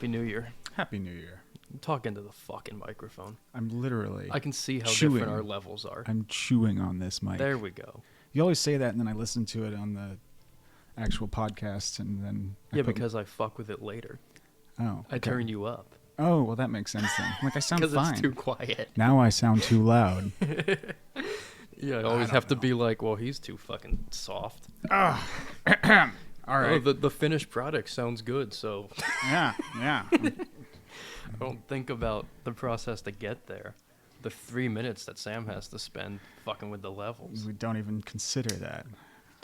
Happy New Year. Happy New Year. Talk into the fucking microphone. I'm literally I can see how chewing. different our levels are. I'm chewing on this mic. There we go. You always say that, and then I listen to it on the actual podcast, and then because I fuck with it later. Oh, I turn you up. Oh, well, that makes sense then. Like, I sound fine. Because it's too quiet. Now I sound too loud. Yeah, I always have to be like, well, he's too fucking soft. All right. Oh, the finished product sounds good, so Yeah. I don't think about the process to get there. The 3 minutes that Sam has to spend fucking with the levels. We don't even consider that.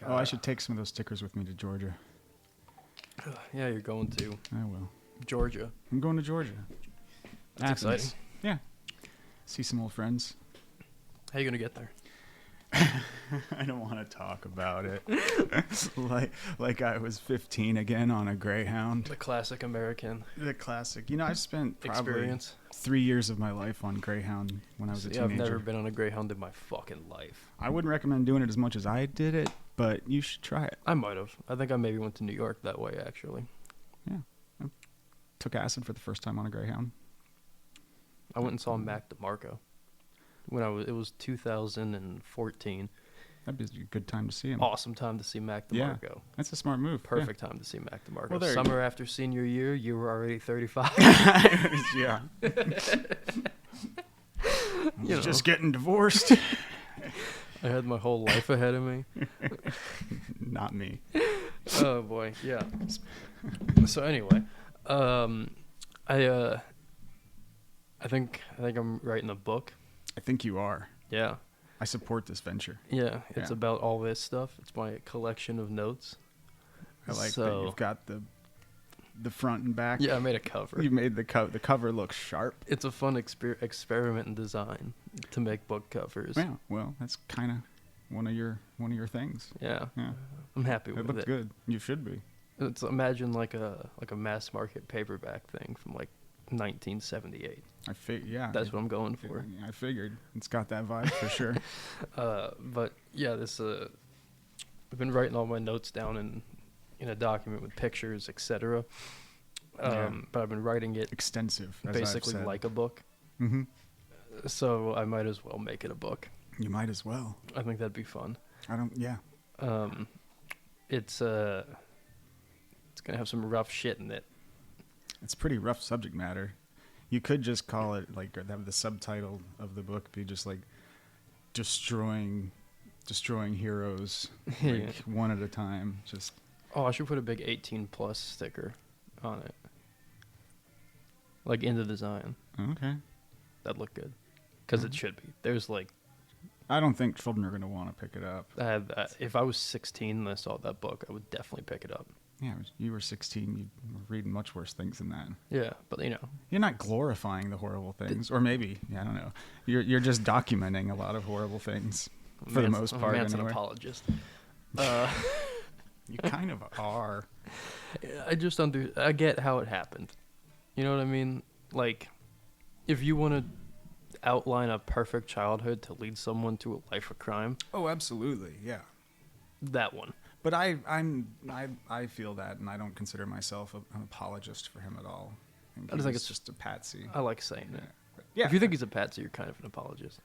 God. Oh, I should take some of those stickers with me to Georgia. Yeah, you're going to I will. Georgia. I'm going to Georgia. That's exciting. Yeah. See some old friends. How you going to get there? I don't want to talk about it. like I was 15 again on a Greyhound. The classic American The classic. You know, I spent probably experience. 3 years of my life on Greyhound when I was a teenager. I've never been on a Greyhound in my fucking life. I wouldn't recommend doing it as much as I did it, but you should try it. I might have. I think I maybe went to New York that way, actually. Yeah. I took acid for the first time on a Greyhound. I went and saw Mac DeMarco. It was 2014. That'd be a good time to see him. Awesome time to see Mac DeMarco. Yeah, that's a smart move. Perfect time to see Mac DeMarco. Well, Summer after senior year, you were already 35. Yeah. You know. Just getting divorced. I had my whole life ahead of me. Not me. Oh boy, yeah. So anyway, I think I'm writing a book. I think you are. Yeah. I support this venture. Yeah, it's about all this stuff. It's my collection of notes. I like that you've got the front and back. Yeah, I made a cover. You made the cover look sharp. It's a fun experiment in design to make book covers. Yeah, well, that's kind of one of your things. Yeah. Yeah. I'm happy with it. It looks good. You should be. It's imagine like a mass market paperback thing from like 1978. That's what I'm going for. I figured it's got that vibe for sure. But yeah, I've been writing all my notes down in a document with pictures, etc. But I've been writing it extensive, basically like a book. Mm-hmm. So I might as well make it a book. You might as well. I think that'd be fun. It's gonna have some rough shit in it. It's pretty rough subject matter. You could just call it, like, have the subtitle of the book be just like destroying heroes, like one at a time. Just I should put a big 18+ sticker on it, like in the design. Okay, that'd look good, because it should be. There's like, I don't think children are gonna want to pick it up. If I was 16 and I saw that book, I would definitely pick it up. Yeah, you were 16. You were reading much worse things than that. Yeah, but you're not glorifying the horrible things, or maybe I don't know. You're just documenting a lot of horrible things for the most part. Manson anyway. Apologist. You kind of are. I get how it happened. You know what I mean? Like, if you want to outline a perfect childhood to lead someone to a life of crime. Oh, absolutely, yeah. That one. But I feel that, and I don't consider myself an apologist for him at all. I just think it's just a patsy. I like saying it. Yeah. If you think he's a patsy, you're kind of an apologist.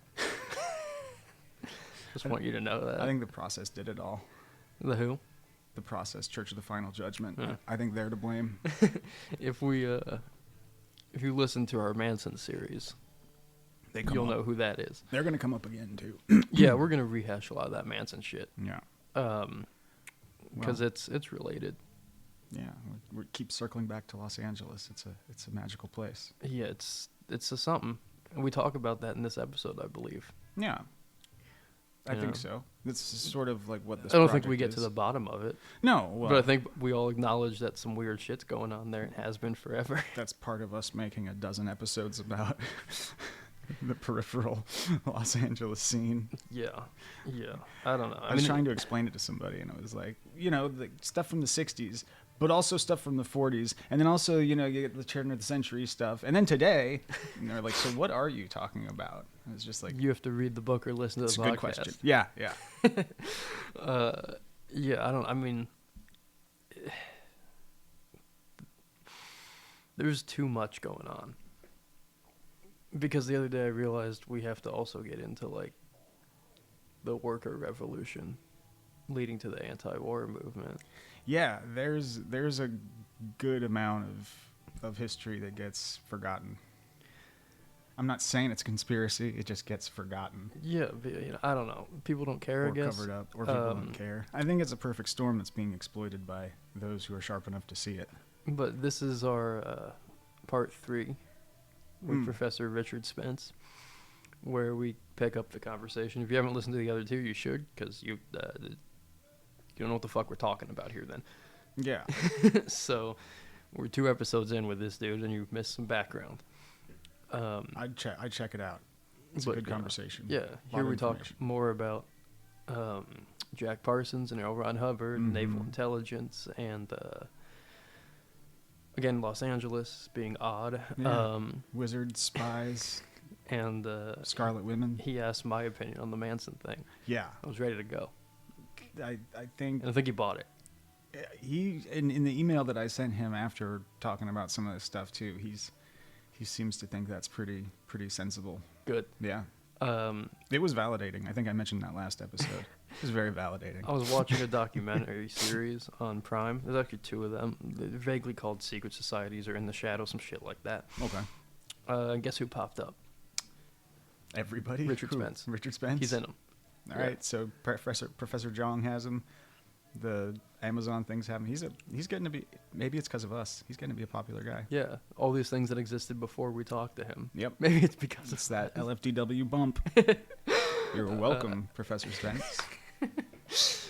Just want you to know that. I think the process did it all. The who? The process, Church of the Final Judgment. Yeah. I think they're to blame. If you listen to our Manson series, you'll know who that is. They're going to come up again too. Yeah, we're going to rehash a lot of that Manson shit. Yeah. Because it's related. Yeah, we keep circling back to Los Angeles. It's a magical place. Yeah, it's a something, and we talk about that in this episode, I believe. Yeah, I think so. This is sort of like what this. I don't think we get to the bottom of it. No, but I think we all acknowledge that some weird shit's going on there and has been forever. That's part of us making a dozen episodes about the peripheral Los Angeles scene. Yeah. I don't know. I was trying to explain it to somebody, and it was like, the stuff from the 60s, but also stuff from the 40s, and then also, you get the turn of the century stuff, and then today, and they're like, so what are you talking about? And it's just like, you have to read the book or listen to the podcast. It's a good question. Yeah. Yeah, there's too much going on. Because the other day I realized we have to also get into, like, the worker revolution leading to the anti-war movement. Yeah, there's a good amount of history that gets forgotten. I'm not saying it's conspiracy; it just gets forgotten. Yeah, but, I don't know. People don't care, Or I guess. covered up, or people don't care. I think it's a perfect storm that's being exploited by those who are sharp enough to see it. But this is our part 3 with Professor Richard Spence, where we pick up the conversation. If you haven't listened to the other 2, you should, because you don't know what the fuck we're talking about here then. Yeah. So we're 2 episodes in with this dude, and you've missed some background. I'd check it out. It's a good conversation. Yeah, here we talk more about Jack Parsons and L. Ron Hubbard, naval intelligence, and again, Los Angeles being odd. Yeah. Wizards, spies, and Scarlet Women. He asked my opinion on the Manson thing. Yeah. I was ready to go. I think... And I think he bought it. He in the email that I sent him after talking about some of this stuff, too, he seems to think that's pretty sensible. Good. Yeah. It was validating. I think I mentioned that last episode. It was very validating. I was watching a documentary series on Prime. There's actually 2 of them. They're vaguely called Secret Societies or In the Shadow, some shit like that. Okay. Guess who popped up? Everybody? Richard Spence. Richard Spence? He's in them. All right, so Professor Jong has him. The Amazon things have him. He's getting to be, maybe it's because of us, he's getting to be a popular guy. Yeah, all these things that existed before we talked to him. Yep. Maybe it's because it's that LFDW bump. You're welcome, Professor Spence.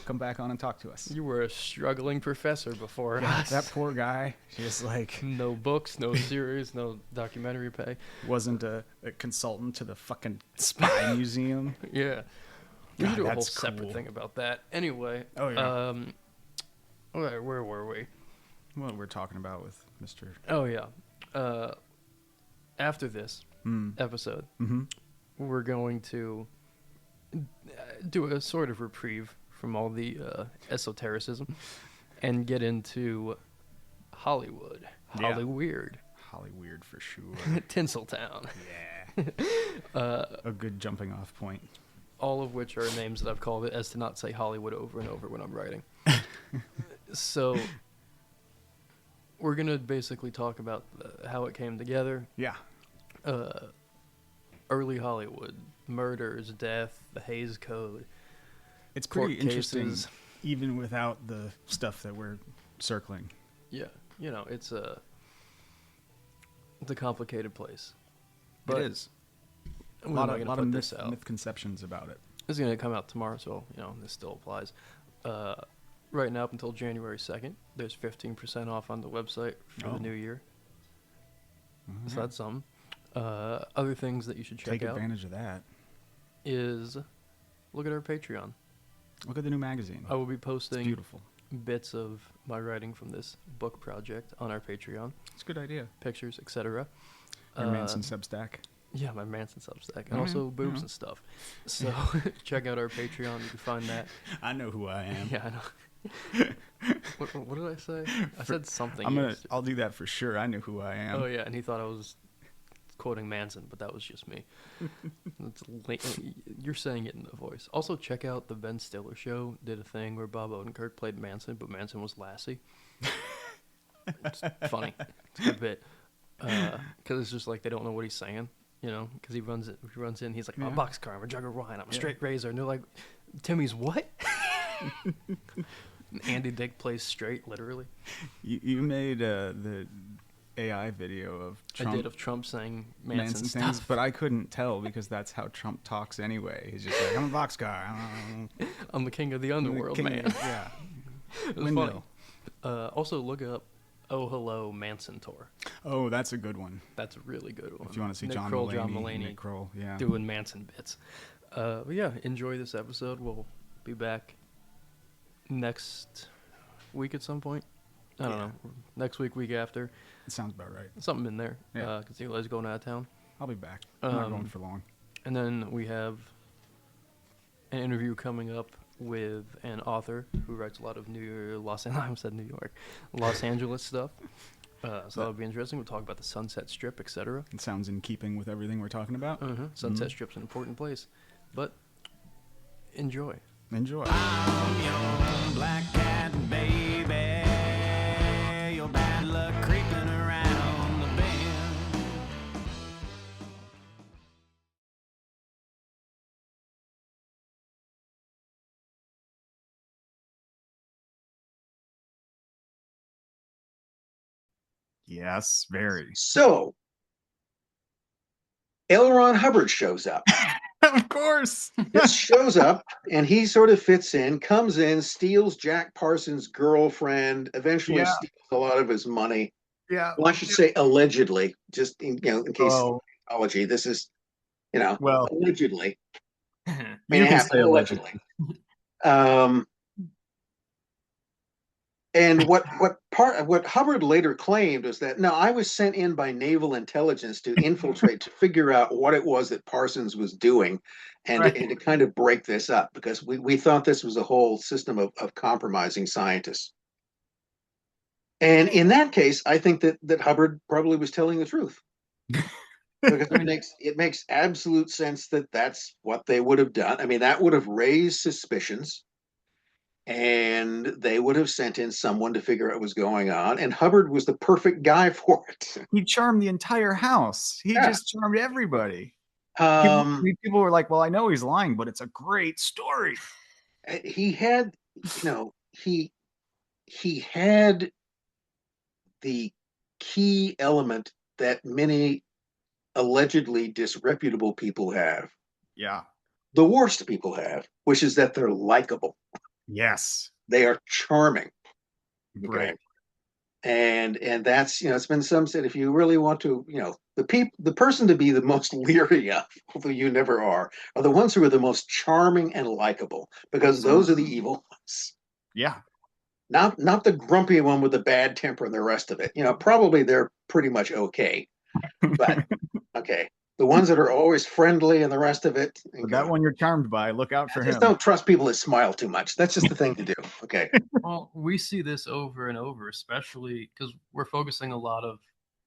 Come back on and talk to us. You were a struggling professor before us. That poor guy. Just like... No books, no series, no documentary pay. Wasn't a consultant to the fucking spy museum. Yeah. We should do a whole cool. separate thing about that. Anyway. Oh, yeah. Okay, where were we? What we're talking about with Mr. Oh, yeah. After this episode, we're going to do a sort of reprieve from all the esotericism and get into Hollywood. Yeah. Hollyweird. Hollyweird for sure. Tinseltown. Yeah. A good jumping off point. All of which are names that I've called it as to not say Hollywood over and over when I'm writing. So we're going to basically talk about how it came together. Yeah. Early Hollywood, murders, death, the Hays Code. It's pretty interesting, cases. Even without the stuff that we're circling. Yeah, it's a complicated place. But it is. A lot of misconceptions about it. This is going to come out tomorrow, so, this still applies. Right now, up until January 2nd, there's 15% off on the website for the new year. Mm-hmm. So that's something. Other things that you should check out. Take advantage of that. Is look at our Patreon. Look at the new magazine. I will be posting it's beautiful. Bits of my writing from this book project on our Patreon. It's a good idea. Pictures, etc. Your Manson Substack. Yeah, my Manson Substack. And also boobs and stuff. So check out our Patreon. You can find that. I know who I am. Yeah, I know. What did I say? I said something. I'll do that for sure. I know who I am. Oh, yeah, and he thought I was quoting Manson, but that was just me. You're saying it in the voice. Also, check out the Ben Stiller show. Did a thing where Bob Odenkirk played Manson, but Manson was Lassie. It's funny. It's a good bit. Because it's just like they don't know what he's saying, because he runs in, he's like, I'm a boxcar, I'm a jug of wine, I'm a straight razor. And they're like, Timmy's what? Andy Dick plays straight, literally. You made the AI video of Trump. I did, of Trump saying Manson stuff. Things, but I couldn't tell because that's how Trump talks anyway. He's just like, I'm a boxcar. I'm the king of the underworld, man. Yeah. It was funny. Also, look up Oh Hello Manson Tour. Oh, that's a good one. That's a really good one. If you want to see Nick John Mulaney, Nick Kroll, yeah, doing Manson bits. But yeah, enjoy this episode. We'll be back next week at some point. I don't know. Next week after. It sounds about right. Something in there. Yeah. Because Eli's going out of town. I'll be back. I'm not going for long. And then we have an interview coming up with an author who writes a lot of Los Angeles stuff. So that'll be interesting. We'll talk about the Sunset Strip, etc. It sounds in keeping with everything we're talking about. Sunset Strip's an important place, but enjoy. Enjoy. I'm your black cat baby. Your bad luck creeping around the bend. Yes, very. So, L. Ron Hubbard shows up. Of course. This shows up, and he sort of fits in, comes in, steals Jack Parsons' girlfriend, eventually steals a lot of his money. Yeah. Well, I should say allegedly, just in case apology. This is, well, allegedly. You can say allegedly. And what Hubbard later claimed was that, no, I was sent in by naval intelligence to infiltrate, to figure out what it was that Parsons was doing, and to kind of break this up, because we thought this was a whole system of compromising scientists. And in that case, I think that Hubbard probably was telling the truth. Because it makes absolute sense that that's what they would have done. I mean, that would have raised suspicions, and they would have sent in someone to figure out what was going on. And Hubbard was the perfect guy for it. He charmed the entire house. He just charmed everybody. People were like, well, I know he's lying, but it's a great story. He had, he had the key element that many allegedly disreputable people have. Yeah. The worst people have, which is that they're likable. Yes. They are charming. Right. Okay? And that's, it's been some said, if you really want to, the person to be the most leery of, although you never are the ones who are the most charming and likable, because those are the evil ones. Yeah. Not the grumpy one with the bad temper and the rest of it. Probably they're pretty much okay. But okay. The ones that are always friendly and the rest of it. That one you're charmed by, look out for him. Just don't trust people that smile too much. That's just the thing to do. Okay. Well, we see this over and over, especially because we're focusing a lot of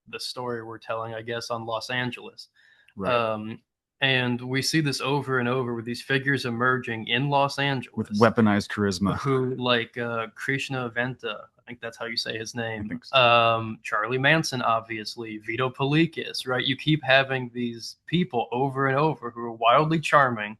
the story we're telling, I guess, on Los Angeles. Right. And we see this over and over with these figures emerging in Los Angeles. With weaponized charisma. Who, like Krishna Venta, I think that's how you say his name. So. Charlie Manson, obviously. Vito Palikis, right? You keep having these people over and over who are wildly charming.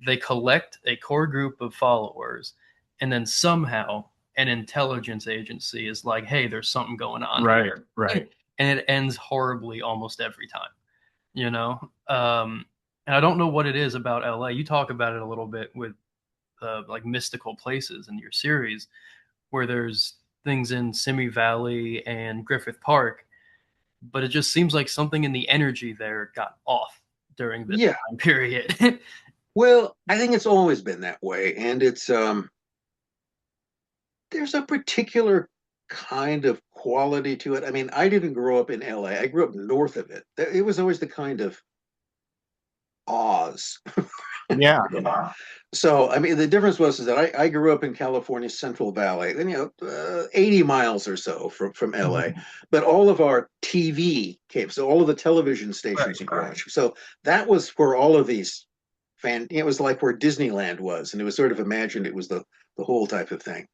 They collect a core group of followers, and then somehow an intelligence agency is like, hey, there's something going on here. Right. And it ends horribly almost every time. And I don't know what it is about LA. You talk about it a little bit with like mystical places in your series, where there's things in Simi Valley and Griffith Park, but it just seems like something in the energy there got off during this time period. Well, I think it's always been that way, and it's there's a particular kind of quality to it. I mean, I didn't grow up in LA. I grew up north of it. It was always the kind of Oz. Yeah. So, I mean, the difference was is that I grew up in California's Central Valley, and 80 miles or so from LA. But all of our TV came, so all of the television stations you watch. So that was where all of these it was like where Disneyland was, and it was sort of imagined it was the whole type of thing.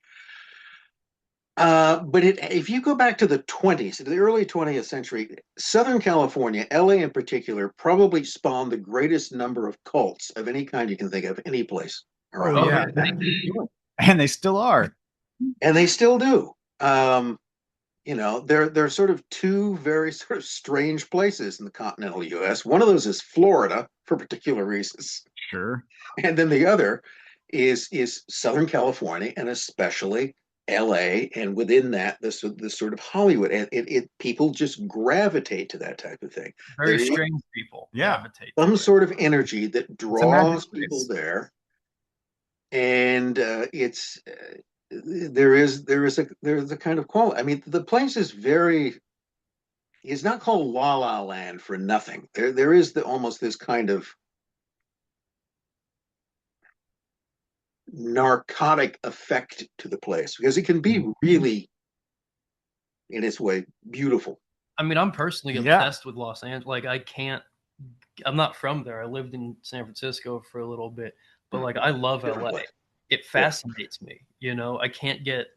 But if you go back to the 20s, to the early 20th century, Southern California, LA in particular, probably spawned the greatest number of cults of any kind you can think of, any place around. Oh, yeah. And they still are. And they still do. They're sort of two very sort of strange places in the continental U.S. One of those is Florida for particular reasons. Sure. And then the other is Southern California, and especially LA, and within that, this sort of Hollywood, and it people just gravitate to that type of thing. Very strange people. Gravitate. Some sort of energy that draws people there, and there's a kind of quality. I mean, the place is it's not called La La Land for nothing. There is almost this kind of narcotic effect to the place, because it can be really in its way, beautiful. I mean, I'm personally Yeah. obsessed with Los Angeles. Like, I'm not from there. I lived in San Francisco for a little bit, but like, I love Different LA. place. It fascinates me. You know, I can't get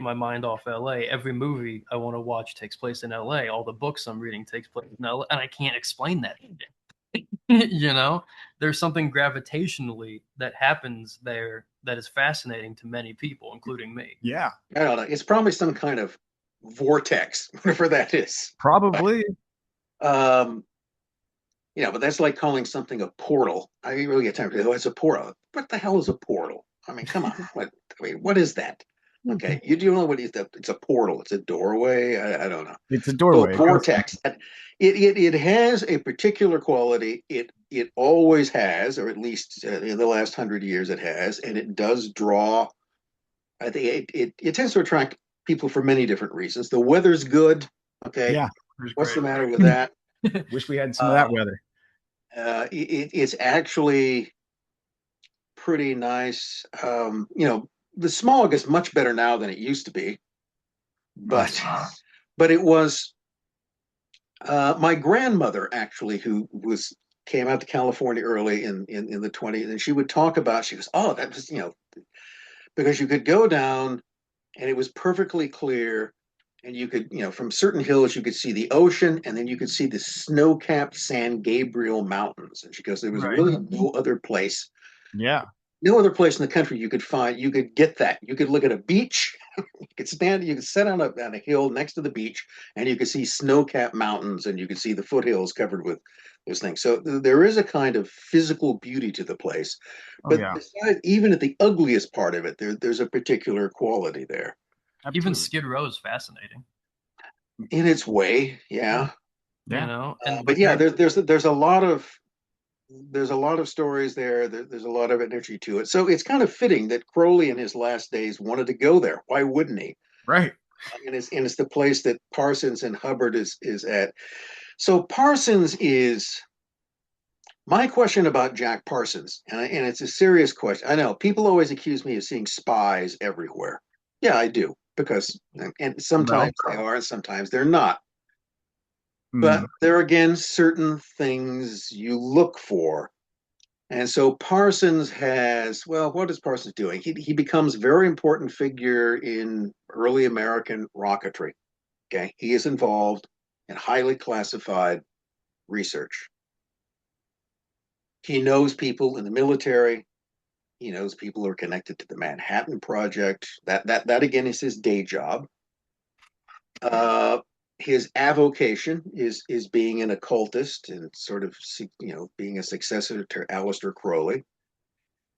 my mind off LA. Every movie I want to watch takes place in LA. All the books I'm reading takes place in LA, and I can't explain that. You know, there's something gravitationally that happens there that is fascinating to many people, including me. Yeah. I don't know. It's probably some kind of vortex, whatever that is. Probably. Um, but that's like calling something a portal. I really get time to go, it's a portal. What the hell is a portal? I mean, come on. What is that? Okay. You do know what it's a portal. It's a doorway. I don't know. It's a So doorway. vortex. It has a particular quality. It always has, or at least in the last 100 years it has, and it does draw. I think it tends to attract people for many different reasons. The weather's good. Okay. Yeah. What's the matter with that? Wish we had some of that weather. It's actually pretty nice. The smog is much better now than it used to be, but it was my grandmother actually who came out to California early in the 20s, and she would talk about. She goes, "Oh, that was because you could go down and it was perfectly clear." And you could, from certain hills, you could see the ocean, and then you could see the snow-capped San Gabriel Mountains. And she goes, there was Right. really Yeah. no other place in the country you could get that. You could look at a beach, you could sit on a hill next to the beach, and you could see snow-capped mountains, and you could see the foothills covered with those things. So there is a kind of physical beauty to the place. But besides, even at the ugliest part of it, there's a particular quality there. Absolutely. Even Skid Row is fascinating in its way, yeah. You know, and but yeah, there's a lot of stories there. There's a lot of energy to it. So it's kind of fitting that Crowley in his last days wanted to go there. Why wouldn't he? Right. And it's the place that Parsons and Hubbard is at. So Parsons is my question about Jack Parsons, and it's a serious question. I know people always accuse me of seeing spies everywhere. Yeah, I do, because and sometimes they are and sometimes they're not. But there are, again, certain things you look for. And so Parsons what is Parsons doing? He becomes a very important figure in early American rocketry. Okay. He is involved in highly classified research. He knows people in the military. He knows people who are connected to the Manhattan Project. That again is his day job. His avocation is being an occultist and sort of being a successor to Aleister Crowley.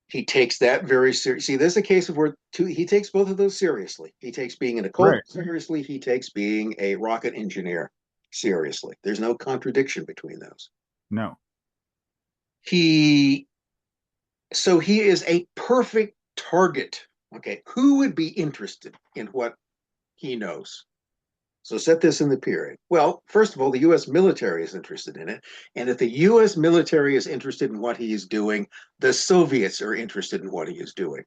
He takes that very seriously. See, there's a case of where he takes both of those seriously. He takes being an occultist seriously. He takes being a rocket engineer seriously. There's no contradiction between those. No. So he is a perfect target. Okay, who would be interested in what he knows? So set this in the period. Well, first of all, the U.S. military is interested in it. And if the U.S. military is interested in what he is doing, the Soviets are interested in what he is doing.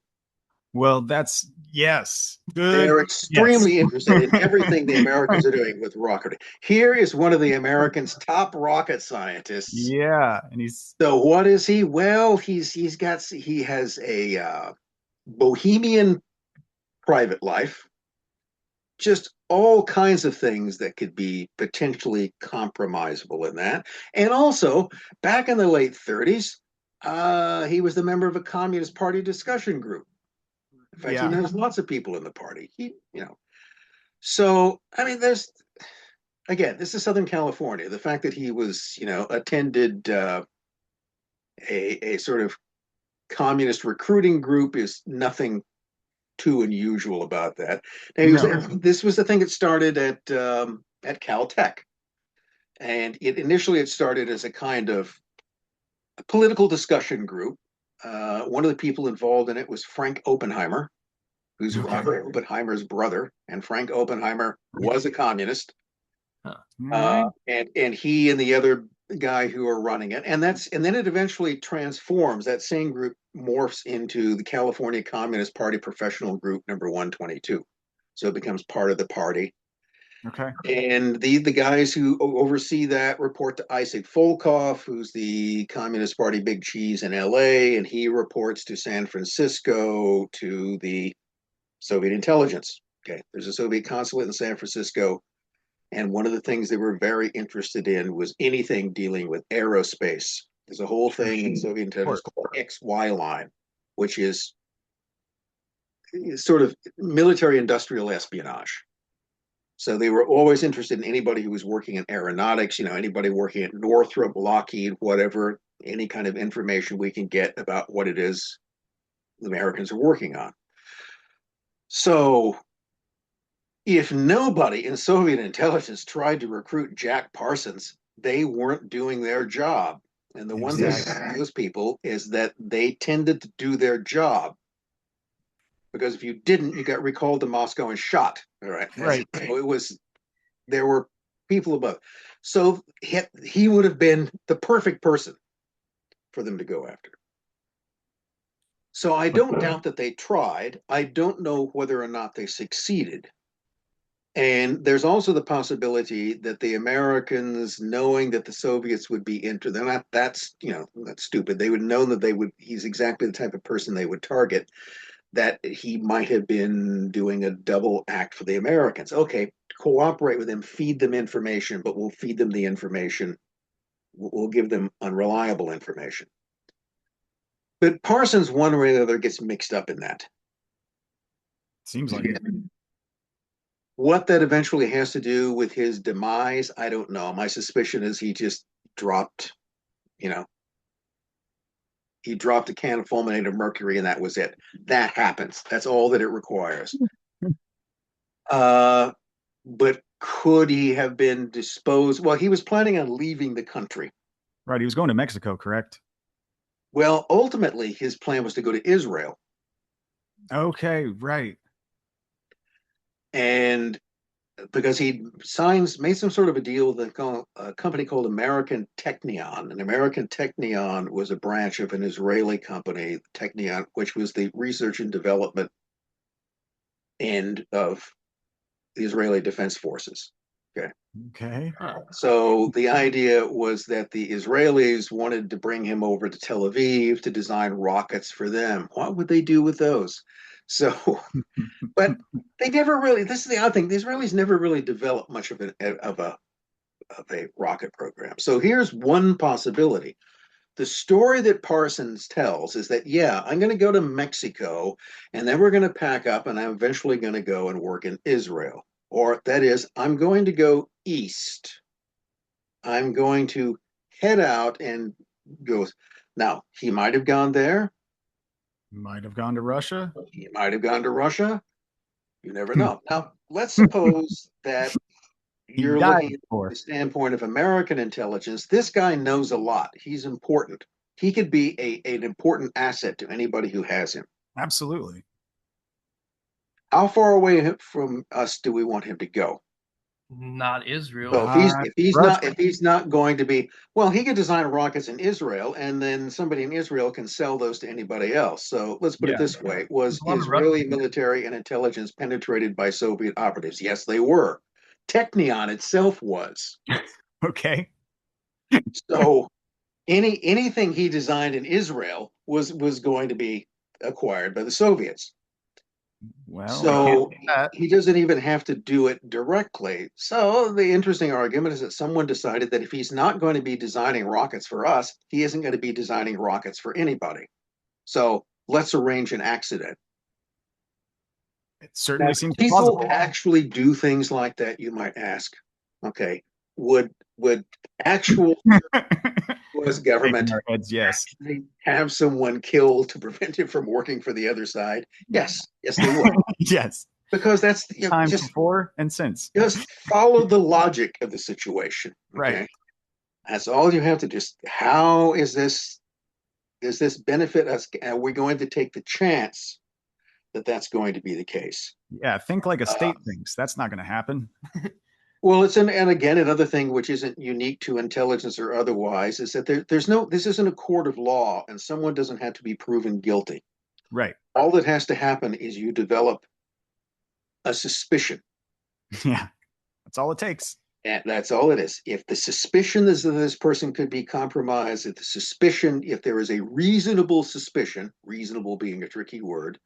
Well, yes. Good. They're extremely interested in everything the Americans are doing with rocketry. Here is one of the Americans' top rocket scientists. Yeah. And so what is he? Well, he has a bohemian private life. Just all kinds of things that could be potentially compromisable in that. And also, back in the late 30s, he was the member of a Communist Party discussion group. In fact, he knows lots of people in the party. So, I mean, this is Southern California. The fact that he was, attended a sort of communist recruiting group is nothing too unusual about that. Now, this was the thing that started at Caltech, and initially it started as a kind of a political discussion group. One of the people involved in it was Frank Oppenheimer, who's Robert Oppenheimer's brother, and Frank Oppenheimer was a communist. And he and the other guy who are running it, and then it eventually transforms. That same group morphs into the California Communist Party Professional Group number 122. So it becomes part of the party. Okay. And the guys who oversee that report to Isaac Volkov, who's the Communist Party big cheese in LA, and he reports to San Francisco to the Soviet intelligence. Okay, there's a Soviet consulate in San Francisco, and one of the things they were very interested in was anything dealing with aerospace. There's a whole thing in Soviet intelligence called XY line, which is sort of military industrial espionage. So they were always interested in anybody who was working in aeronautics, anybody working at Northrop, Lockheed, whatever, any kind of information we can get about what it is the Americans are working on. So if nobody in Soviet intelligence tried to recruit Jack Parsons, they weren't doing their job. And the one thing about those people is that they tended to do their job. Because if you didn't, you got recalled to Moscow and shot. All right. Right. So there were people above. So he would have been the perfect person for them to go after. So I don't doubt that they tried. I don't know whether or not they succeeded. And there's also the possibility that the Americans, knowing that the Soviets would be into them, that's stupid. They would know that he's exactly the type of person they would target, that he might have been doing a double act for the Americans. Okay, cooperate with them, feed them information, but we'll feed them the information. We'll give them unreliable information. But Parsons, one way or the other, gets mixed up in that. Seems like it. What that eventually has to do with his demise, I don't know. My suspicion is he just dropped, he dropped a can of fulminated mercury and that was it. That happens. That's all that it requires. But could he have been disposed? Well, he was planning on leaving the country. Right. He was going to Mexico, correct? Well, ultimately, his plan was to go to Israel. Okay, right. And because he made some sort of a deal with a company called American Technion. And American Technion was a branch of an Israeli company, Technion, which was the research and development end of the Israeli Defense Forces. Okay. Okay. So the idea was that the Israelis wanted to bring him over to Tel Aviv to design rockets for them. What would they do with those? So, but they never really. This is the odd thing: the Israelis never really developed much of a rocket program. So here's one possibility: the story that Parsons tells is that I'm going to go to Mexico, and then we're going to pack up, and I'm eventually going to go and work in Israel, or that is, I'm going to go east. I'm going to head out and go. Now he might have gone there. Might have gone to Russia. He might have gone to Russia. You never know. Now, let's suppose that you're looking at the standpoint of American intelligence. This guy knows a lot. He's important. He could be an important asset to anybody who has him. Absolutely. How far away from us do we want him to go? Not Israel. So if he's not going to be, well, he could design rockets in Israel, and then somebody in Israel can sell those to anybody else. So let's put it this way: was Israeli military and intelligence penetrated by Soviet operatives? Yes, they were. Technion itself was. Okay. So anything he designed in Israel was going to be acquired by the Soviets. Well, so he doesn't even have to do it directly. So the interesting argument is that someone decided that if he's not going to be designing rockets for us, he isn't going to be designing rockets for anybody. So let's arrange an accident. It certainly seems people plausible. Actually do things like that, you might ask. Okay, would actual U.S. government have someone killed to prevent him from working for the other side? Yes, they would. Yes, because that's time before and since. Just follow the logic of the situation. Okay? Right. That's all you have to just. How is this? Does this benefit us? Are we going to take the chance that that's going to be the case? Yeah, think like a state thinks. That's not going to happen. Well, and again, another thing which isn't unique to intelligence or otherwise is that this isn't a court of law, and someone doesn't have to be proven guilty. Right. All that has to happen is you develop a suspicion. Yeah. That's all it takes. And that's all it is. If the suspicion is that this person could be compromised, if there is a reasonable suspicion, reasonable being a tricky word,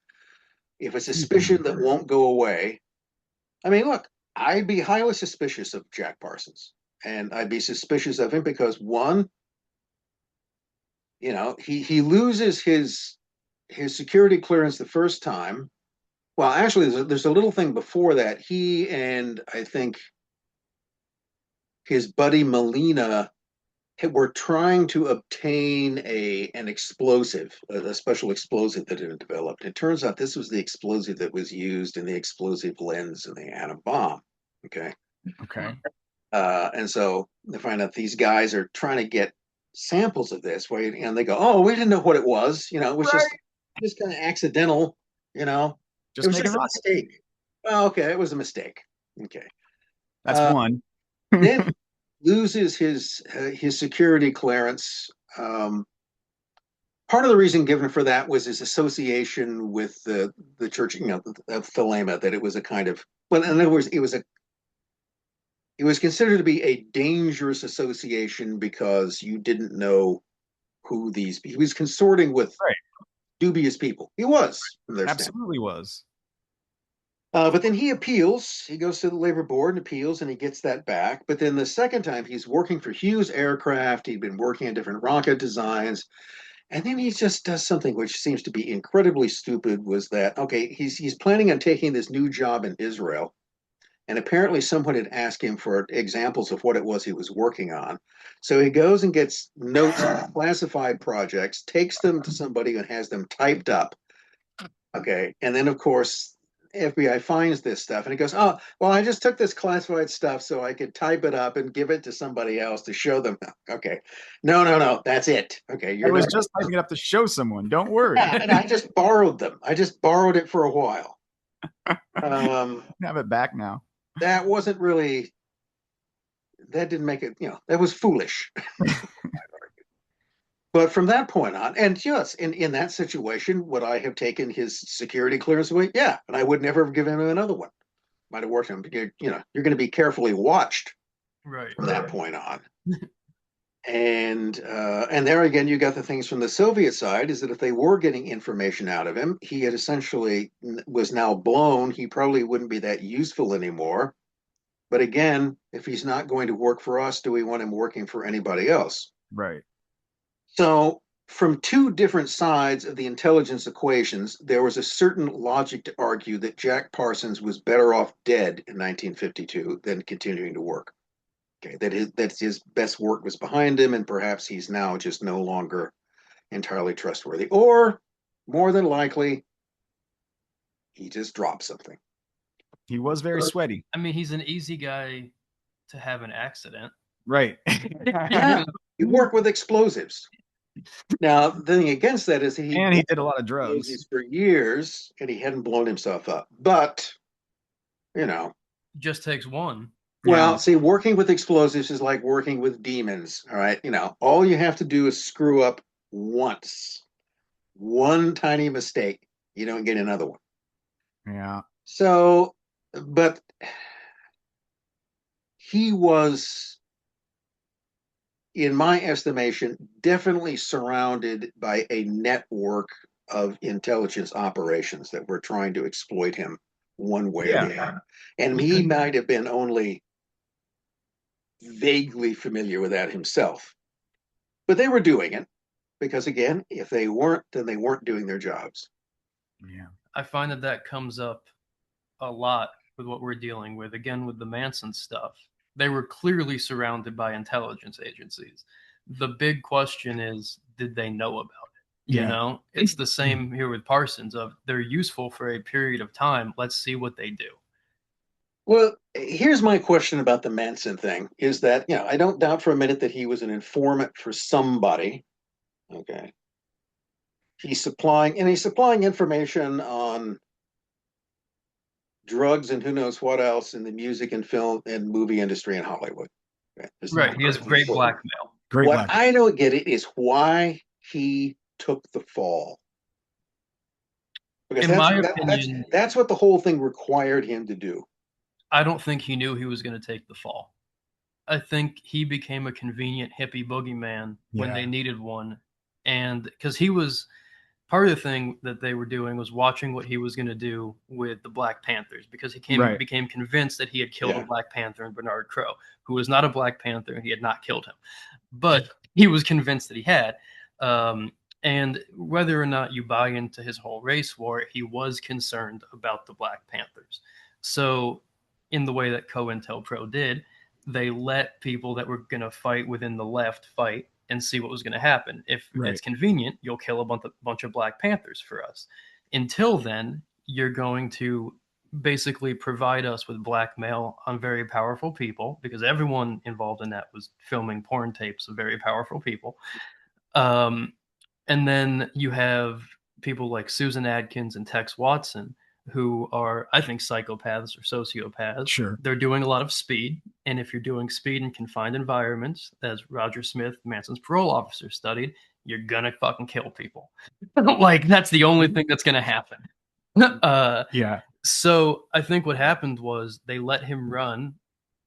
if a suspicion that won't go away, I mean, look, I'd be highly suspicious of Jack Parsons. And I'd be suspicious of him because one, he loses his security clearance the first time. Well, actually, there's a little thing before that. He and I think his buddy Molina were trying to obtain an explosive, a special explosive that had been developed. It turns out this was the explosive that was used in the explosive lens in the atom bomb. Okay. Okay. And so they find out these guys are trying to get samples of this, and they go, "Oh, we didn't know what it was. It was just kind of accidental. It Just was make just it a rocket. mistake." Well, okay, it was a mistake. Okay. That's one. Then loses his security clearance. Part of the reason given for that was his association with the church, of Thelema, that it was a kind of, well, in other words, it was considered to be a dangerous association because you didn't know who he was consorting with dubious people. He was, from their standpoint. Absolutely was. But then he appeals. He goes to the labor board and appeals, and he gets that back. But then the second time, he's working for Hughes Aircraft. He'd been working on different rocket designs. And then he just does something which seems to be incredibly stupid, was that, okay, he's planning on taking this new job in Israel. And apparently someone had asked him for examples of what it was he was working on. So he goes and gets notes on classified projects, takes them to somebody and has them typed up. Okay. And then, of course, FBI finds this stuff and he goes, "Oh, well, I just took this classified stuff so I could type it up and give it to somebody else to show them." Okay. No, that's it. Okay. I was just typing it up to show someone. Don't worry. Yeah, and I just borrowed them. I just borrowed it for a while. Have it back now. That wasn't really, that didn't make it, that was foolish. But from that point on, and yes, in that situation, would I have taken his security clearance away? Yeah, and I would never have given him another one. Might have worked him. You're going to be carefully watched from that point on. And there again, you got the things from the Soviet side, is that if they were getting information out of him, he had essentially was now blown. He probably wouldn't be that useful anymore. But again, if he's not going to work for us, do we want him working for anybody else? Right. So from two different sides of the intelligence equations, there was a certain logic to argue that Jack Parsons was better off dead in 1952 than continuing to work. Okay, that his best work was behind him, and perhaps he's now just no longer entirely trustworthy. Or, more than likely, he just dropped something. He was very sweaty. I mean, he's an easy guy to have an accident. Right. Yeah, he worked with explosives. Now, the thing against that is he did a lot of drugs for years, and he hadn't blown himself up. But, just takes one. Well, see, working with explosives is like working with demons. All right. All you have to do is screw up once. One tiny mistake. You don't get another one. Yeah. So, but he was, in my estimation, definitely surrounded by a network of intelligence operations that were trying to exploit him one way or the other. And he might have been only vaguely familiar with that himself. But they were doing it because, again, if they weren't, then they weren't doing their jobs. Yeah. I find that comes up a lot with what we're dealing with. Again, with the Manson stuff, they were clearly surrounded by intelligence agencies. The big question is, did they know about it? It's the same here with Parsons. They're useful for a period of time. Let's see what they do. Well, here's my question about the Manson thing, is that, I don't doubt for a minute that he was an informant for somebody. Okay. He's supplying information on drugs and who knows what else in the music and film and movie industry in Hollywood. Okay. Right. He has great blackmail. I don't get it is why he took the fall. Because in my opinion, that's what the whole thing required him to do. I don't think he knew he was going to take the fall. I think he became a convenient hippie boogeyman when they Yeah. needed one. And because he was part of the thing that they were doing was watching what he was going to do with the Black Panthers, because Right. became convinced that he had killed a Yeah. Black Panther in Bernard Crow, who was not a Black Panther and he had not killed him. But he was convinced that he had. Um, and whether or not you buy into his whole race war, he was concerned about the Black Panthers. So, in the way that COINTELPRO did, they let people that were going to fight within the left fight and see what was going to happen. If Right. it's convenient, you'll kill a bunch of Black Panthers for us. Until then, you're going to basically provide us with blackmail on very powerful people, because everyone involved in that was filming porn tapes of very powerful people. Um, and then you have people like Susan Adkins and Tex Watson, who are, I think, psychopaths or sociopaths. Sure. They're doing a lot of speed. And if you're doing speed in confined environments, as Roger Smith, Manson's parole officer, studied, you're going to fucking kill people. Like, that's the only thing that's going to happen. Yeah. So I think what happened was they let him run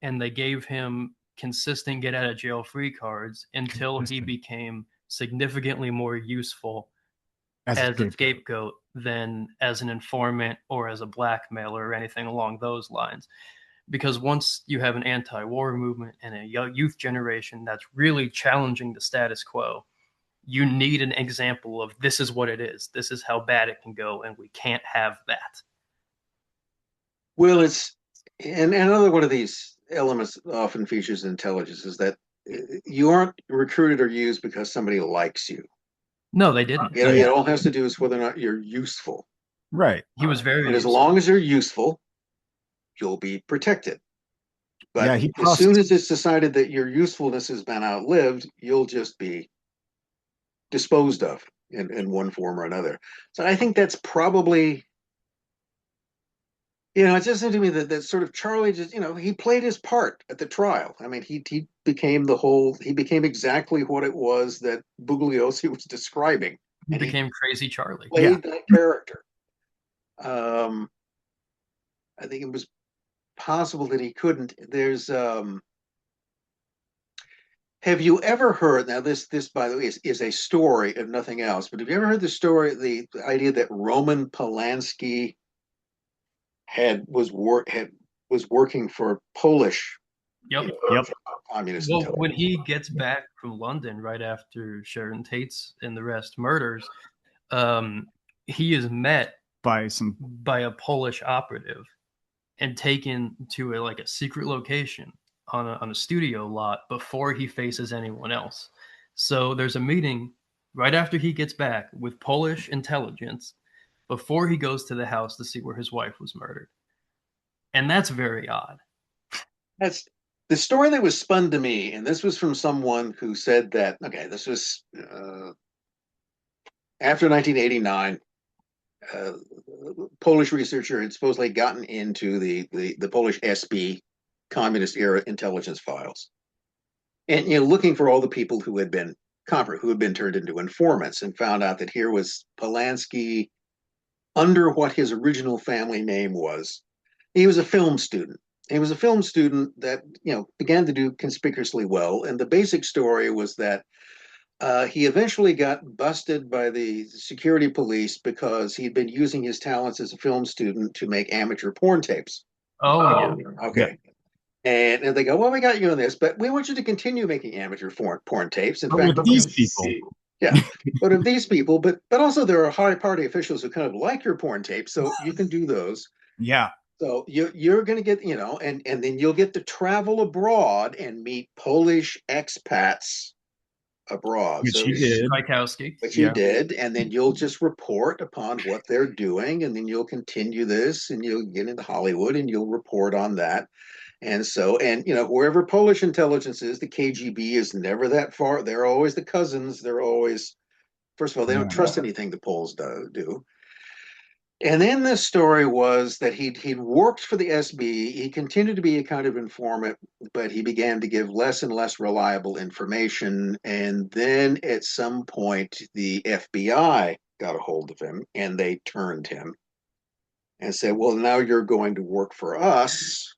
and they gave him consistent get out of jail free cards until he Consistent. became significantly more useful As as a a scapegoat than as an informant or as a blackmailer or anything along those lines. Because once you have an anti-war movement and a youth generation that's really challenging the status quo, you need an example of this is what it is. This is how bad it can go, and we can't have that. Well, it's and another one of these elements often features intelligence is that you aren't recruited or used because somebody likes you. No, they didn't. It all has to do with whether or not you're useful. Right. He was very And as useful. long as you're useful, you'll be protected. But Yeah, he as crossed. soon as it's decided that your usefulness has been outlived, you'll just be disposed of in one form or another. So I think that's probably, it just seemed to me that sort of Charlie just, he played his part at the trial. I mean, he became he became exactly what it was that Bugliosi was describing. He And he became Crazy Charlie. Yeah. played that character. I think it was possible that he couldn't. Have you ever heard, now this by the way is a story and nothing else, but have you ever heard the story, the idea that Roman Polanski was working for Polish Yep. Yep. communist Well, intelligence? when he gets back from London right after Sharon Tate's and the rest murders, he is met By some. by a Polish operative and taken to a secret location on a studio lot before he faces anyone else. So there's a meeting right after he gets back with Polish intelligence before he goes to the house to see where his wife was murdered. And that's very odd. That's the story that was spun to me, and this was from someone who said that, okay, this was after 1989. Polish researcher had supposedly gotten into the Polish SB communist era intelligence files, and looking for all the people who had been turned into informants, and found out that here was Polanski under what his original family name was. He was a film student. He was a film student that began to do conspicuously well, and the basic story was that he eventually got busted by the security police because he'd been using his talents as a film student to make amateur porn tapes. Oh, yeah. Okay. And they go, well, we got you in this, but we want you to continue making amateur porn tapes. In fact, With these people. yeah, but of these people, but also there are high party officials who kind of like your porn tapes, so you can do those. Yeah. So you're going to get, and then you'll get to travel abroad and meet Polish expats abroad. Which So he did. Tchaikovsky. which you did, and then you'll just report upon what they're doing, and then you'll continue this, and you'll get into Hollywood, and you'll report on that. And so, and wherever Polish intelligence is, the KGB is never that far. They're always the cousins. They're always, first of all, they don't trust anything the Poles do. And then the story was that he'd worked for the SB. He continued to be a kind of informant, but he began to give less and less reliable information. And then at some point, the FBI got a hold of him and they turned him and said, well, now you're going to work for us.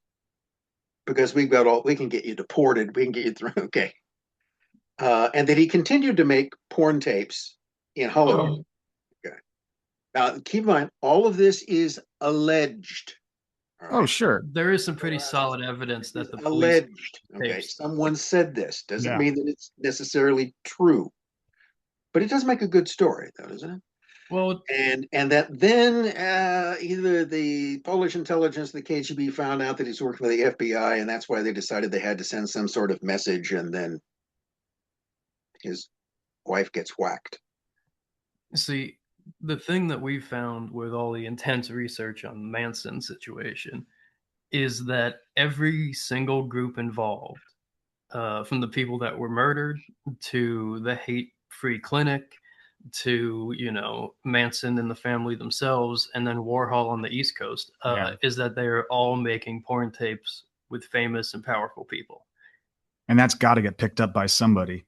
because we can get you deported, we can get you through. Okay. And that he continued to make porn tapes in Hollywood. Okay. Now, keep in mind, all of this is alleged. All Oh, right. sure. There is some pretty solid evidence that the police Alleged. Okay. tapes. Someone said this. Doesn't Yeah. mean that it's necessarily true. But it does make a good story, though, doesn't it? Well, And that then either the Polish intelligence, the KGB, found out that he's working for the FBI, and that's why they decided they had to send some sort of message, and then his wife gets whacked. see, the thing that we found with all the intense research on the Manson situation is that every single group involved, from the people that were murdered to the hate-free clinic to Manson and the family themselves, and then Warhol on the East Coast, is that they are all making porn tapes with famous and powerful people. And that's got to get picked up by somebody.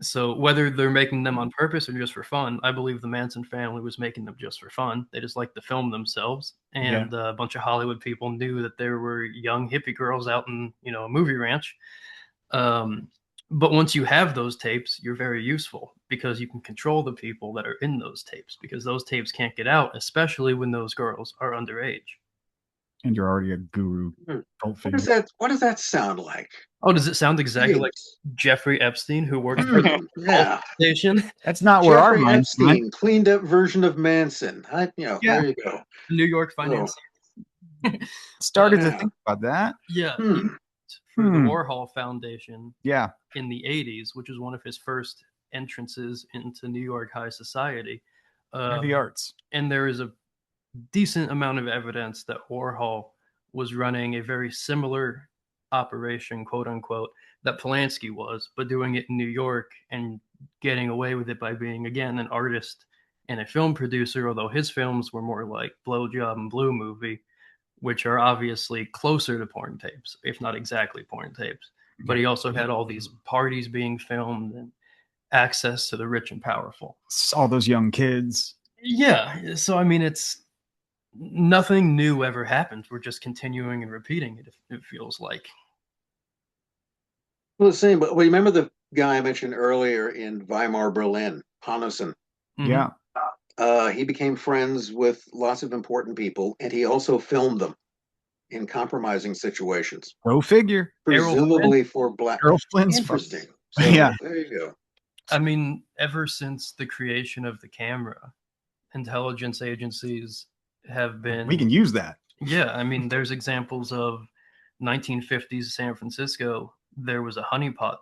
So whether they're making them on purpose or just for fun, I believe the Manson family was making them just for fun. They just like to film themselves, and a bunch of Hollywood people knew that there were young hippie girls out in a movie ranch. But once you have those tapes, you're very useful because you can control the people that are in those tapes, because those tapes can't get out, especially when those girls are underage. And you're already a guru. What does that sound like? Oh, does it sound exactly like Jeffrey Epstein, who works for the station? That's not where our minds Epstein, cleaned up version of Manson. There you go. New York financier. Started to think about that. Yeah. For the Warhol Foundation. Yeah. In the 80s, which was one of his first entrances into New York high society. The arts. And there is a decent amount of evidence that Warhol was running a very similar operation, quote unquote, that Polanski was, but doing it in New York and getting away with it by being, again, an artist and a film producer, although his films were more like Blowjob and Blue Movie, which are obviously closer to porn tapes, if not exactly porn tapes. But he also had all these parties being filmed and access to the rich and powerful. All those young kids. Yeah. So, I mean, it's nothing new ever happened. We're just continuing and repeating it, it feels like. Well, the same, but remember the guy I mentioned earlier in Weimar, Berlin, Hanneson? Yeah. He became friends with lots of important people, and he also filmed them in compromising situations. Go figure. Presumably for black. Errol Flynn's interesting. So, yeah. There you go. I mean, ever since the creation of the camera, intelligence agencies have been... We can use that. Yeah, I mean, there's examples of 1950s San Francisco. There was a honeypot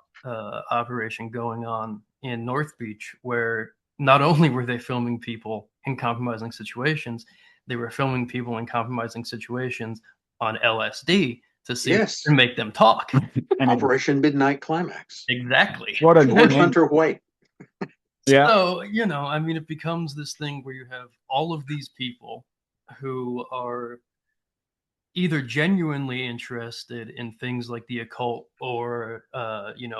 operation going on in North Beach where not only were they filming people in compromising situations, they were filming people in compromising situations on LSD to see if to make them talk. And Operation Midnight Climax. Exactly. What a George Hunter White. Yeah. So, I mean, it becomes this thing where you have all of these people who are either genuinely interested in things like the occult or,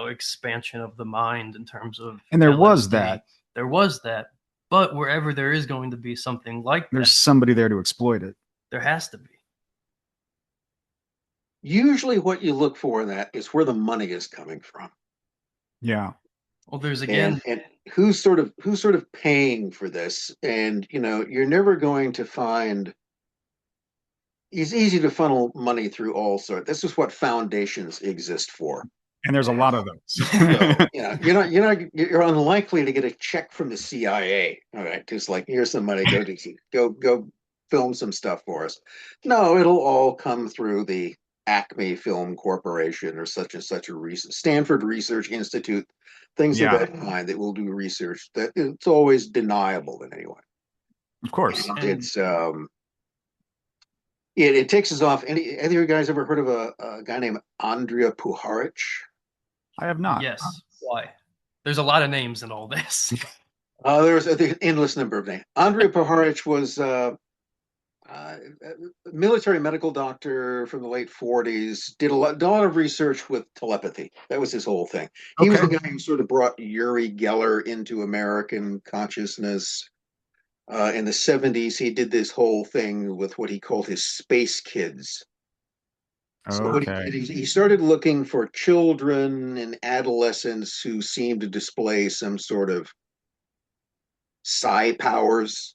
expansion of the mind in terms of. And there LSD. was that. There was that. But wherever there is going to be something like there's somebody there to exploit it. There has to be. Usually what you look for in that is where the money is coming from. Yeah. Well, there's again. And who's sort of paying for this? And, you're never going to find. It's easy to funnel money through all sorts. This is what foundations exist for. And there's a lot of those. So, you're unlikely to get a check from the CIA. All right, just like, here's some money, go film some stuff for us. No, it'll all come through the Acme Film Corporation or such and such a Stanford Research Institute, things of that kind that will do research. That it's always deniable in any way. Of course, it's it takes us off. Any of you guys ever heard of a guy named Andrija Puharich? I have not. Yes. Why? There's a lot of names in all this. There's an endless number of names. Andrija Puharich was a military medical doctor from the late 40s, did a lot of research with telepathy. That was his whole thing. He was the guy who sort of brought Uri Geller into American consciousness. In the 70s, he did this whole thing with what he called his space kids. So what he Okay. did, he started looking for children and adolescents who seemed to display some sort of psi powers.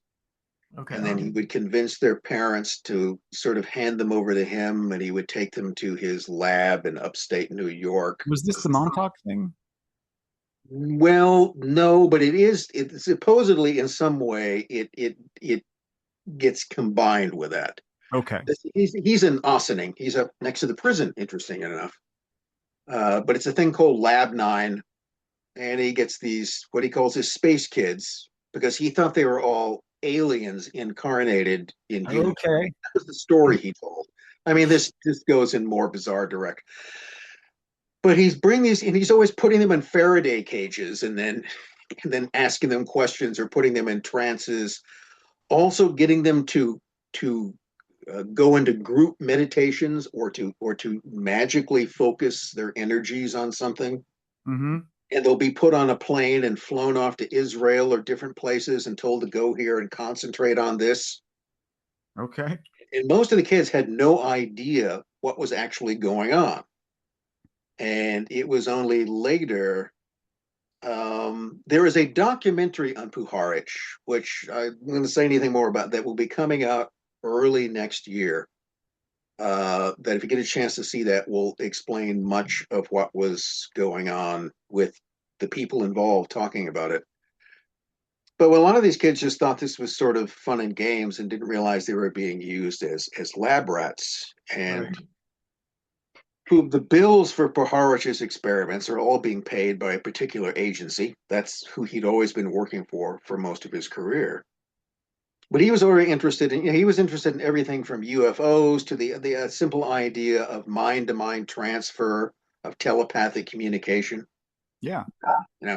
Okay. And then he would convince their parents to sort of hand them over to him, and he would take them to his lab in upstate New York. Was this the Montauk thing? Well, no, but it supposedly in some way it gets combined with that. Okay. He's in Ossining. He's up next to the prison, interesting enough. But it's a thing called Lab 9, and he gets these what he calls his space kids because he thought they were all aliens incarnated in human. Okay. That was the story he told. I mean, this goes in more bizarre direct. But he's bringing these, and he's always putting them in Faraday cages, and then asking them questions or putting them in trances. Also, getting them to go into group meditations or to magically focus their energies on something. Mm-hmm. And they'll be put on a plane and flown off to Israel or different places and told to go here and concentrate on this. Okay. And most of the kids had no idea what was actually going on. And it was only later. There is a documentary on Puharich, which I'm going to say anything more about that will be coming out early next year. That if you get a chance to see that, will explain much of what was going on with the people involved talking about it. But a lot of these kids just thought this was sort of fun and games and didn't realize they were being used as lab rats. And Right. the bills for Poharich's experiments are all being paid by a particular agency. That's who he'd always been working for most of his career. But he was already interested in, he was interested in everything from UFOs to the simple idea of mind to mind transfer, of telepathic communication. Yeah.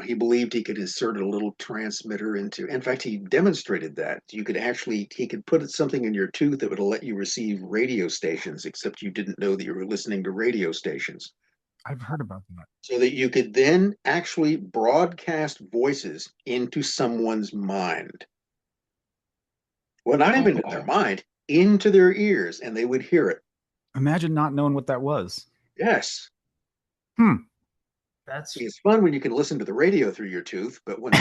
He believed he could insert a little transmitter into, in fact, he demonstrated that he could put something in your tooth that would let you receive radio stations, except you didn't know that you were listening to radio stations. I've heard about that. So that you could then actually broadcast voices into someone's mind. Well, not even in their mind, into their ears, and they would hear it. Imagine not knowing what that was. Yes. That's It's fun when you can listen to the radio through your tooth, but when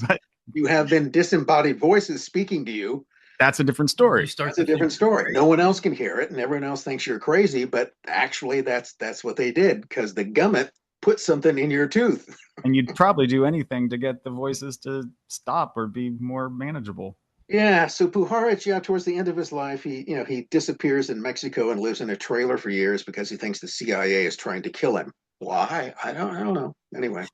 But you have then disembodied voices speaking to you, that's a different story. you start that's a to think, different story. No one else can hear it, and everyone else thinks you're crazy, but actually that's what they did, because the gummit put something in your tooth. And you'd probably do anything to get the voices to stop or be more manageable. Yeah, so Puharich, towards the end of his life, he disappears in Mexico and lives in a trailer for years because he thinks the CIA is trying to kill him. Why? I don't know. Anyway,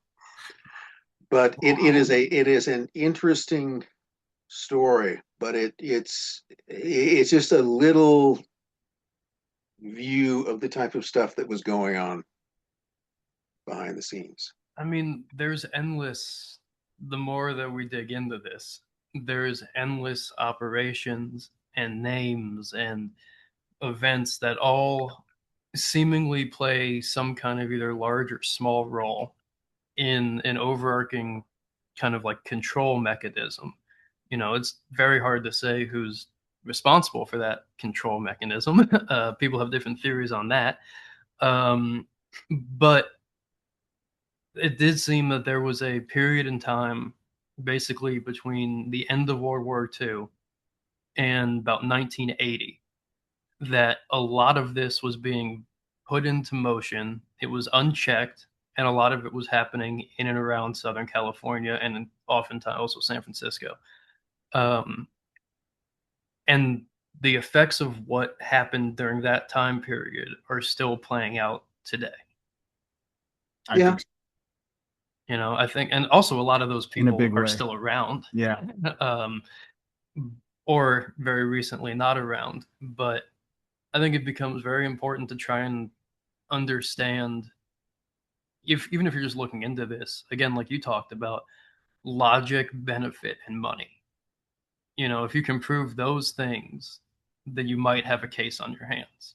but it is an interesting story, but it's just a little view of the type of stuff that was going on behind the scenes. I mean, there's endless, the more that we dig into this, there's endless operations and names and events that all seemingly play some kind of either large or small role in an overarching kind of like control mechanism. It's very hard to say who's responsible for that control mechanism. People have different theories on that. But it did seem that there was a period in time, basically between the end of World War II and about 1980, that a lot of this was being put into motion. It was unchecked, and a lot of it was happening in and around Southern California and oftentimes also San Francisco. And the effects of what happened during that time period are still playing out today. Yeah. I think, and also a lot of those In a people big are way. still around. Yeah. Or very recently not around. But I think it becomes very important to try and understand, even if you're just looking into this, again, like you talked about, logic, benefit, and money. If you can prove those things, then you might have a case on your hands.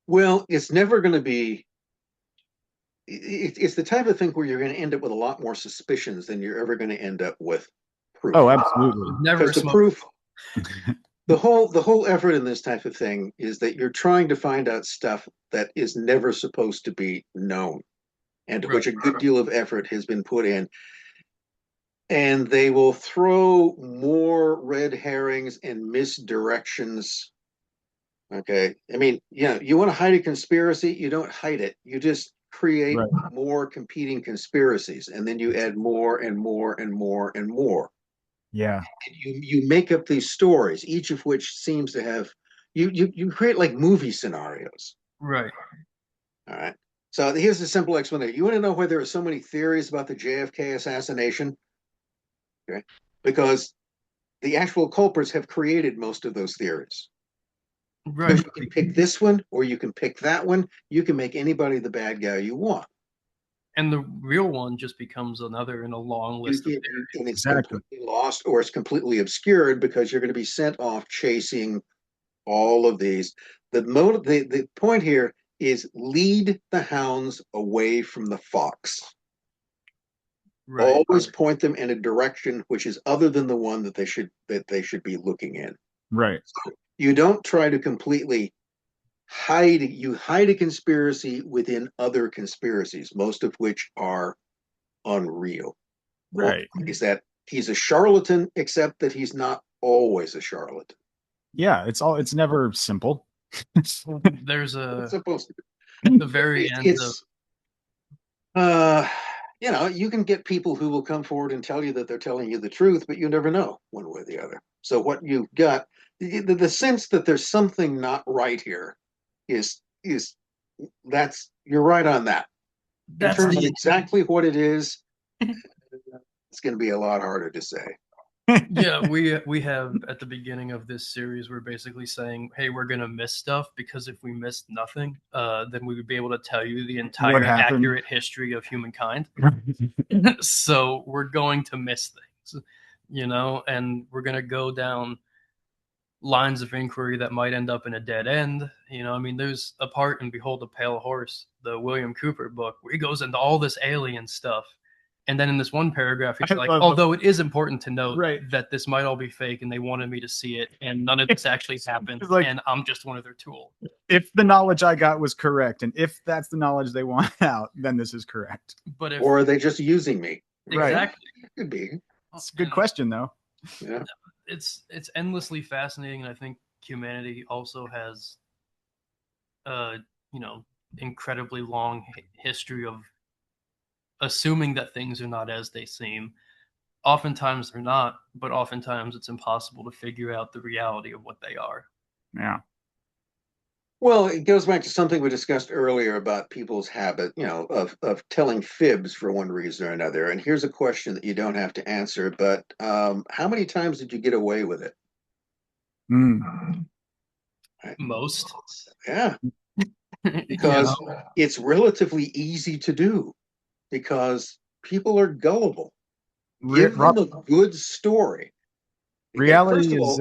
Well, it's never going to be. It's the type of thing where you're going to end up with a lot more suspicions than you're ever going to end up with proof. Oh, absolutely. Never Because the smoke. proof, the whole effort in this type of thing is that you're trying to find out stuff that is never supposed to be known, and to which a good deal of effort has been put in. And they will throw more red herrings and misdirections. Okay. I mean, you want to hide a conspiracy, you don't hide it. You just create more competing conspiracies, and then you add more and more and more and more. Yeah. And you make up these stories, each of which seems to have you create like movie scenarios. Right. All right. So here's a simple explanation. You want to know why there are so many theories about the JFK assassination? Okay. Because the actual culprits have created most of those theories. Right. Because you can pick this one or you can pick that one. You can make anybody the bad guy you want. And the real one just becomes another in a long list of theories. And it's completely lost, or it's completely obscured, because you're going to be sent off chasing all of these. The point here is lead the hounds away from the fox. Right. Always point them in a direction which is other than the one that they should be looking in. Right. So you don't try to completely hide. You hide a conspiracy within other conspiracies, most of which are unreal. Right. Is that he's a charlatan, except that he's not always a charlatan. Yeah, it's never simple. There's It's supposed to be. the very end of you can get people who will come forward and tell you that they're telling you the truth, but you never know one way or the other. So what you've got, the sense that there's something not right here is that's, you're right on that. In terms of exactly what it is, it's going to be a lot harder to say. Yeah, we have at the beginning of this series, we're basically saying, hey, we're gonna miss stuff, because if we missed nothing, then we would be able to tell you the entire accurate history of humankind. So we're going to miss things, and we're gonna go down lines of inquiry that might end up in a dead end. I mean, there's a part in Behold the Pale Horse, the William Cooper book, where he goes into all this alien stuff. And then in this one paragraph, he's like, although it is important to note that this might all be fake and they wanted me to see it and none of this actually happened, and I'm just one of their tools. If the knowledge I got was correct, and if that's the knowledge they want out, then this is correct. Or are they just using me? Exactly. Could be. It's a good question, though. Yeah. It's endlessly fascinating, and I think humanity also has incredibly long history of assuming that things are not as they seem. Oftentimes they're not, but oftentimes it's impossible to figure out the reality of what they are. Yeah. Well, it goes back to something we discussed earlier about people's habit, of telling fibs for one reason or another. And here's a question that you don't have to answer, but how many times did you get away with it? Most. Yeah. Because it's relatively easy to do, because people are gullible. Give them a good story. Reality is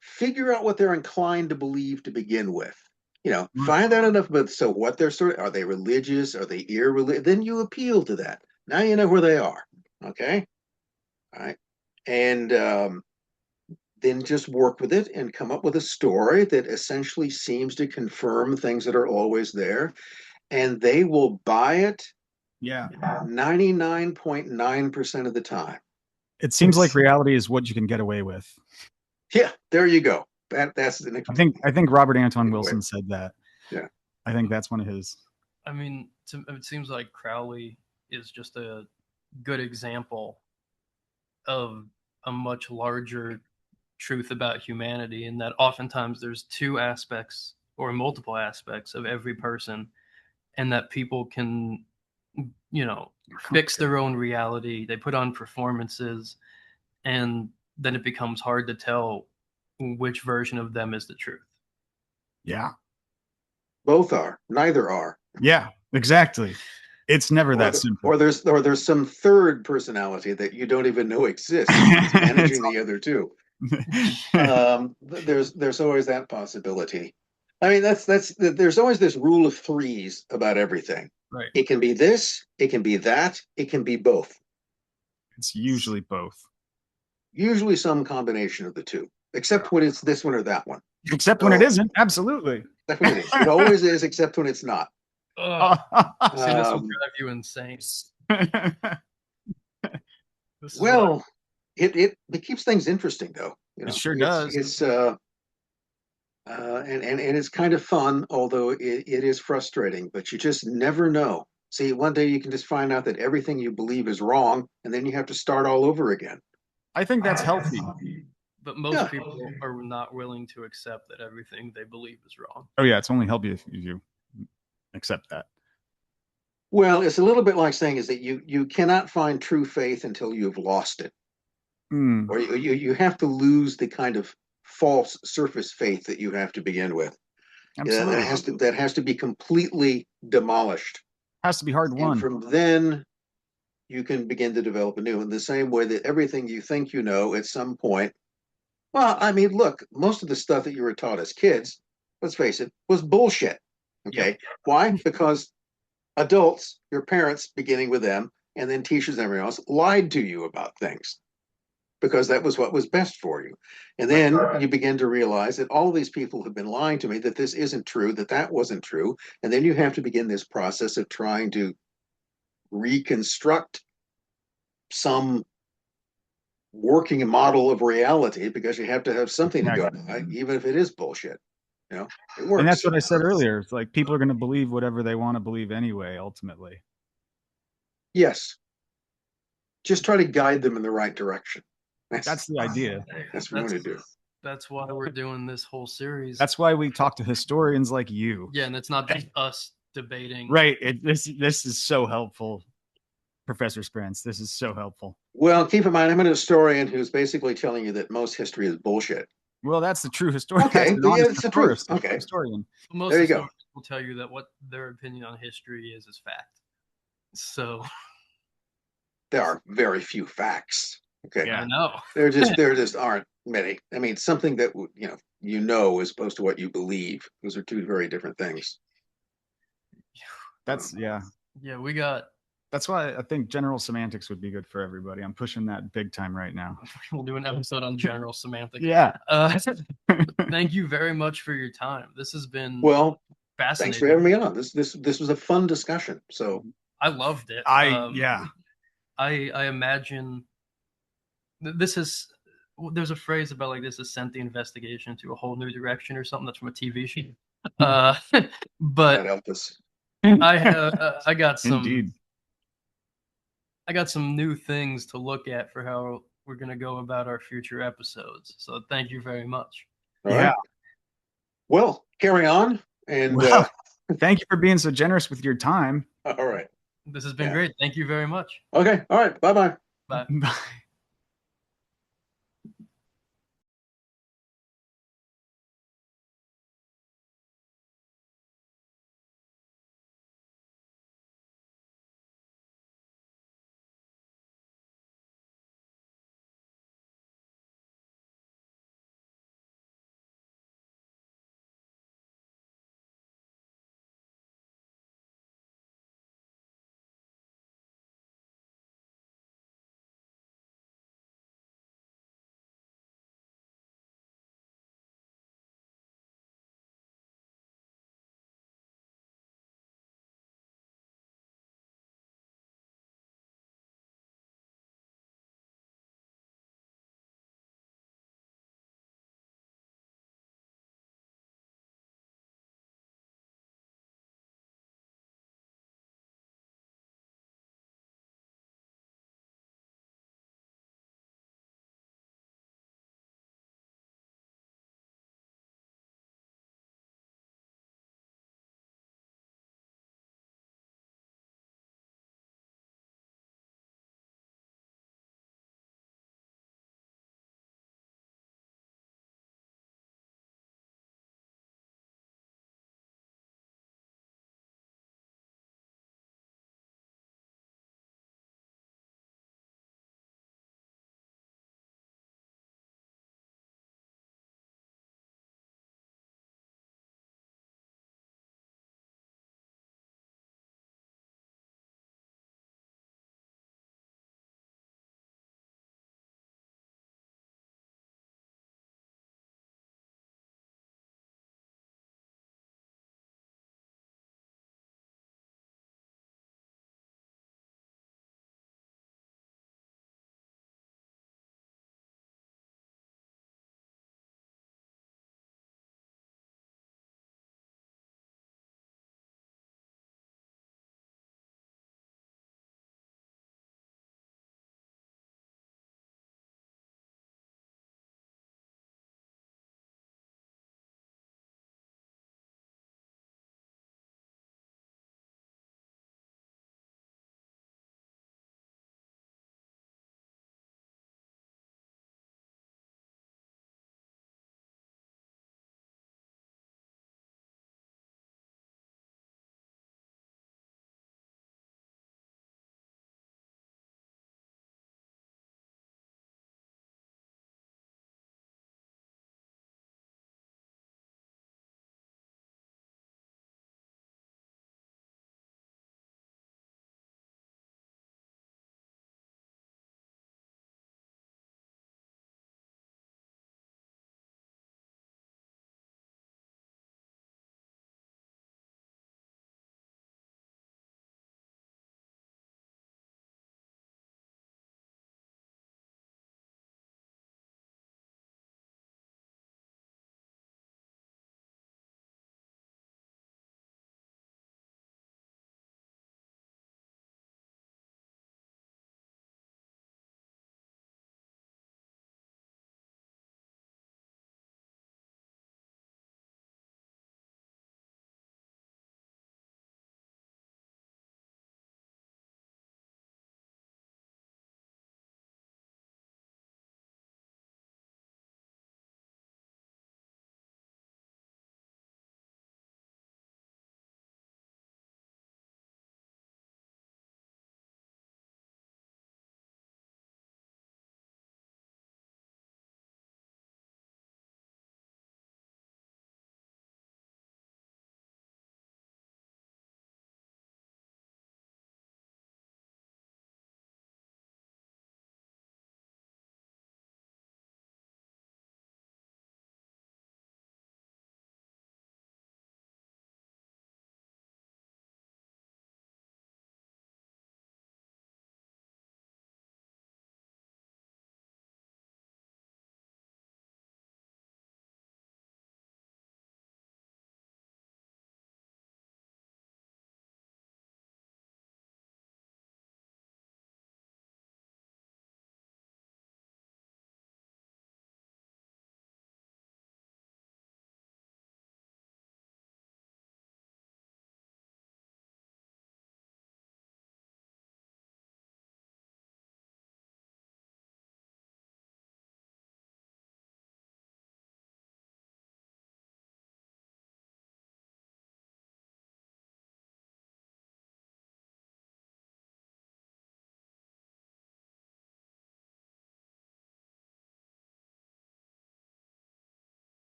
figure out what they're inclined to believe to begin with. Find out enough about what their story. Are they religious? Are they irreligious? Then you appeal to that. Now you know where they are. Okay. All right. And then just work with it and come up with a story that essentially seems to confirm things that are always there. And they will buy it. Yeah. 99.9% of the time. It seems like reality is what you can get away with. Yeah, there you go. That's the next. I think Robert Anton Wilson said that. Yeah. I think that's one of his. I mean, it seems like Crowley is just a good example of a much larger truth about humanity, in that oftentimes there's two aspects or multiple aspects of every person, and that people can fix their own reality. They put on performances, and then it becomes hard to tell which version of them is the truth. Yeah. Both are. Neither are. Yeah, exactly. It's never that simple. Or there's some third personality that you don't even know exists, managing the other two. There's always that possibility. I mean, there's always this rule of threes about everything. Right. It can be this, it can be that, it can be both. It's usually both. Usually some combination of the two. except when it's this one or that one. Except when it isn't. Absolutely. That's what it is. It always is, except when it's not. Ugh, see, this will Um, drive you insane. This is Well, it keeps things interesting, though. You know, It sure does. It's and it's kind of fun, although it is frustrating. But you just never know. See, one day you can just find out that everything you believe is wrong, and then you have to start all over again. I think that's healthy. but most Yeah. people are not willing to accept that everything they believe is wrong. Oh yeah, it's only healthy if you accept that. Well, it's a little bit like saying is that you cannot find true faith until you've lost it, Mm, or you have to lose the kind of false surface faith that you have to begin with. absolutely. That has to be completely demolished. Has to be hard And won. from then you can begin to develop anew in the same way that everything you think you know at some point. Well, I mean, look, most of the stuff that you were taught as kids, let's face it, was bullshit. Okay. Yep. Why? Because adults, your parents, beginning with them, and then teachers and everyone else, lied to you about things because that was what was best for you. And then you begin to realize that all of these people have been lying to me, that this isn't true, that wasn't true. And then you have to begin this process of trying to reconstruct some working model of reality, because you have to have something to go by, even if it is bullshit. You know, it works. And that's what I said earlier. It's like people are going to believe whatever they want to believe anyway, ultimately. Yes. Just try to guide them in the right direction. That's the idea. That's what we want to do. That's why we're doing this whole series. That's why we talk to historians like you. Yeah, and it's not just us debating. Right. This is so helpful, Professor Spence. This is so helpful. Well, keep in mind, I'm an historian who's basically telling you that most history is bullshit. Well, that's the true historian. Okay, That's an yeah, honest it's the truth. Okay. historian. Most There you go. historians will tell you that what their opinion on history is fact. So There are very few facts. Okay. Yeah. I know. There just aren't many. I mean, something that you know as opposed to what you believe. Those are two very different things. That's Yeah, we got. That's why I think general semantics would be good for everybody. I'm pushing that big time right now. We'll do an episode on general semantics. Yeah. Thank you very much for your time. This has been Well, fascinating. thanks for having me on. This was a fun discussion. So I loved it. Yeah. I imagine this is. There's a phrase about like this has sent the investigation to a whole new direction or something. That's from a TV show. that But helped us. I got some. Indeed. I got some new things to look at for how we're going to go about our future episodes. So thank you very much. All Yeah. right. Well, carry on. And Well, thank you for being so generous with your time. all right. This has been Yeah. great. Thank you very much. Okay. All right. Bye-bye. Bye. Bye.